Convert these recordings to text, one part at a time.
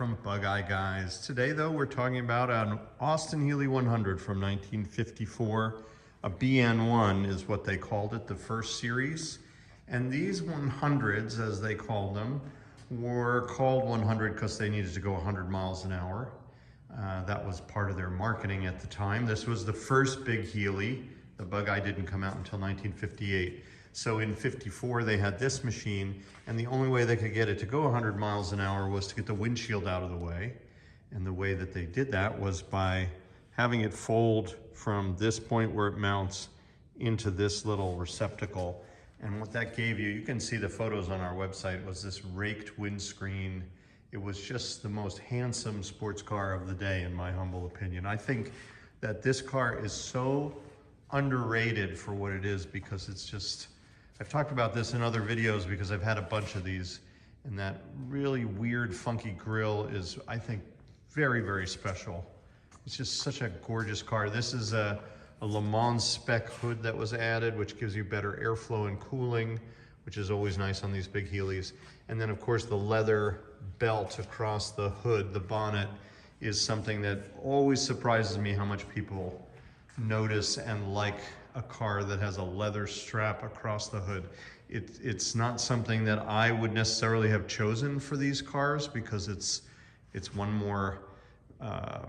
from Bug Eye Guys. Today though, we're talking about an Austin Healey 100 from 1954. A BN1 is what they called it, the first series. And these 100s, as they called them, were called 100 because they needed to go 100 miles an hour. That was part of their marketing at the time. This was the first big Healey. The Bug Eye didn't come out until 1958. So in 54, they had this machine, and the only way they could get it to go 100 miles an hour was to get the windshield out of the way. And the way that they did that was by having it fold from this point where it mounts into this little receptacle. And what that gave you can see the photos on our website, was this raked windscreen. It was just the most handsome sports car of the day, in my humble opinion. I think that this car is so underrated for what it is, because it's just, I've talked about this in other videos because I've had a bunch of these, and that really weird, funky grille is, I think, very, very special. It's just such a gorgeous car. This is a Le Mans spec hood that was added, which gives you better airflow and cooling, which is always nice on these big Healeys. And then of course the leather belt across the hood, the bonnet, is something that always surprises me how much people notice and like a car that has a leather strap across the hood. It's not something that I would necessarily have chosen for these cars, because it's one more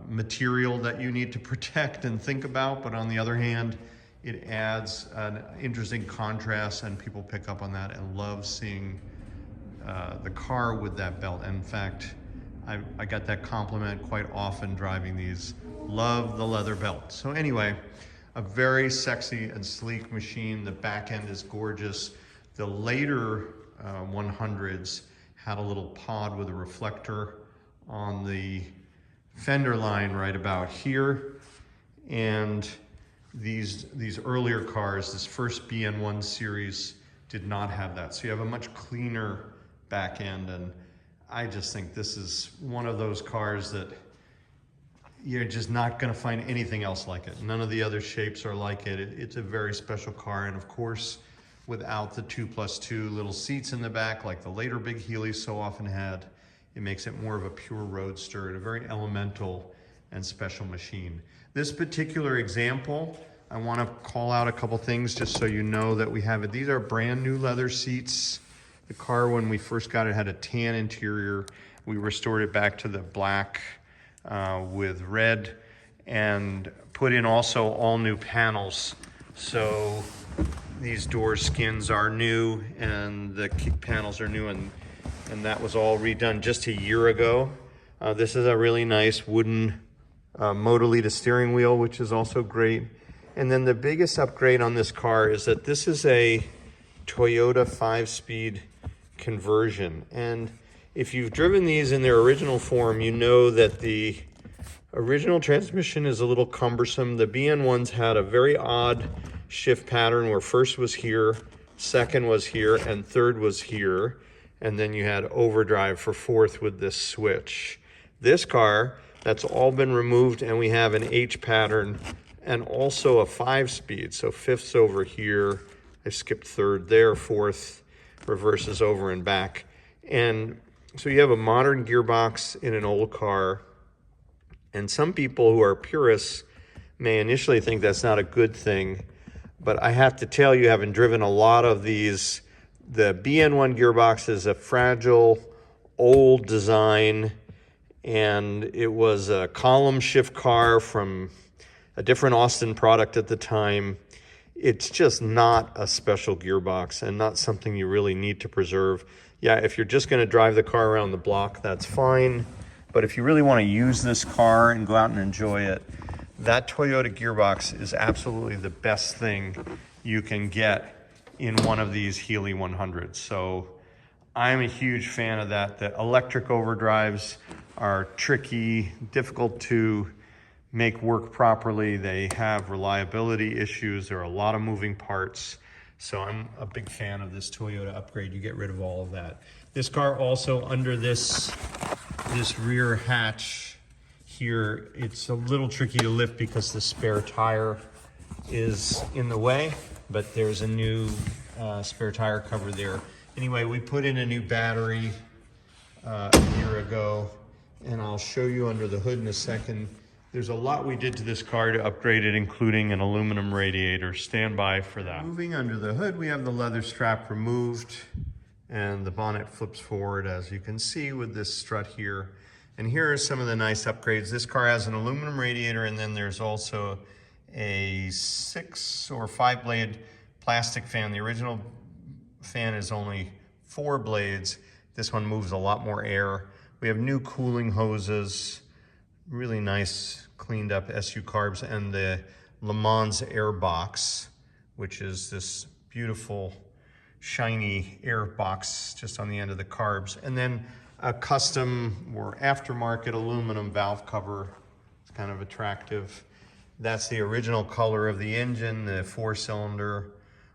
material that you need to protect and think about, but on the other hand, it adds an interesting contrast, and people pick up on that and love seeing the car with that belt. In fact, I got that compliment quite often driving these. Love the leather belt. So anyway, a very sexy and sleek machine. The back end is gorgeous. The later 100s had a little pod with a reflector on the fender line right about here. And these earlier cars, this first BN1 series, did not have that. So you have a much cleaner back end, and I just think this is one of those cars that you're just not going to find anything else like it. None of the other shapes are like it. It's a very special car, and of course, without the 2+2 little seats in the back like the later big Healeys so often had, it makes it more of a pure roadster and a very elemental and special machine. This particular example, I want to call out a couple things just so you know that we have it. These are brand new leather seats. The car, when we first got it, had a tan interior. We restored it back to the black with red, and put in also all new panels. So these door skins are new, and the kick panels are new, and that was all redone just a year ago. This is a really nice wooden Motor-Lita steering wheel, which is also great. And then the biggest upgrade on this car is that this is a Toyota 5-speed conversion. And if you've driven these in their original form, you know that the original transmission is a little cumbersome. The BN1s had a very odd shift pattern where first was here, second was here, and third was here. And then you had overdrive for fourth with this switch. This car, that's all been removed, and we have an H pattern and also a 5-speed. So fifth's over here. I skipped third there, fourth reverses over and back. And so you have a modern gearbox in an old car, and some people who are purists may initially think that's not a good thing, but I have to tell you, having driven a lot of these, the BN1 gearbox is a fragile, old design, and it was a column shift car from a different Austin product at the time. It's just not a special gearbox and not something you really need to preserve. Yeah, if you're just going to drive the car around the block, that's fine. But if you really want to use this car and go out and enjoy it, that Toyota gearbox is absolutely the best thing you can get in one of these Healey 100s. So I'm a huge fan of that. The electric overdrives are tricky, difficult to make work properly. They have reliability issues. There are a lot of moving parts. So I'm a big fan of this Toyota upgrade. You get rid of all of that. This car also, under this rear hatch here, it's a little tricky to lift because the spare tire is in the way, but there's a new spare tire cover there. Anyway, we put in a new battery a year ago, and I'll show you under the hood in a second. There's a lot we did to this car to upgrade it, including an aluminum radiator. Stand by for that. Moving under the hood, we have the leather strap removed, and the bonnet flips forward, as you can see, with this strut here. And here are some of the nice upgrades. This car has an aluminum radiator, and then there's also a 6 or 5 blade plastic fan. The original fan is only 4 blades. This one moves a lot more air. We have new cooling hoses, really nice cleaned up SU carbs, and the Le Mans air box, which is this beautiful shiny air box just on the end of the carbs. And then a custom or aftermarket aluminum valve cover. It's kind of attractive. That's the original color of the engine, the 4-cylinder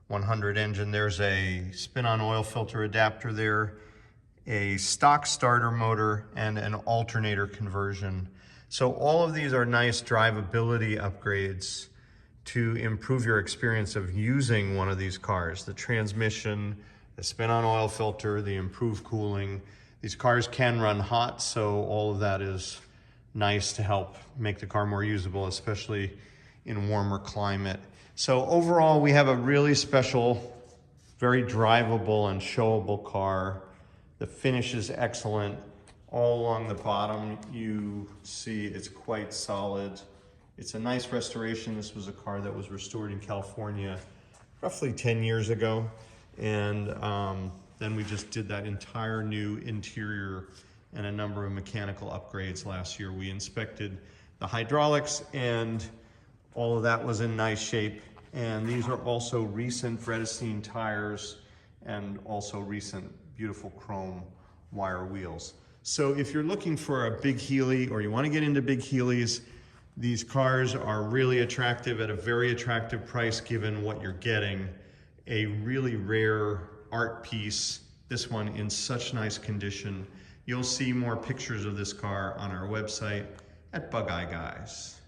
100 engine. There's a spin-on oil filter adapter there, a stock starter motor, and an alternator conversion. So all of these are nice drivability upgrades to improve your experience of using one of these cars. The transmission, the spin-on oil filter, the improved cooling. These cars can run hot, so all of that is nice to help make the car more usable, especially in warmer climate. So overall, we have a really special, very drivable and showable car. The finish is excellent. All along the bottom, you see it's quite solid. It's a nice restoration. This was a car that was restored in California roughly 10 years ago. And then we just did that entire new interior and a number of mechanical upgrades last year. We inspected the hydraulics, and all of that was in nice shape. And these are also recent Vredestein tires and also recent beautiful chrome wire wheels. So if you're looking for a big Heeley, or you want to get into big Heeleys, these cars are really attractive at a very attractive price given what you're getting. A really rare art piece, this one in such nice condition. You'll see more pictures of this car on our website at Bug Eye Guys.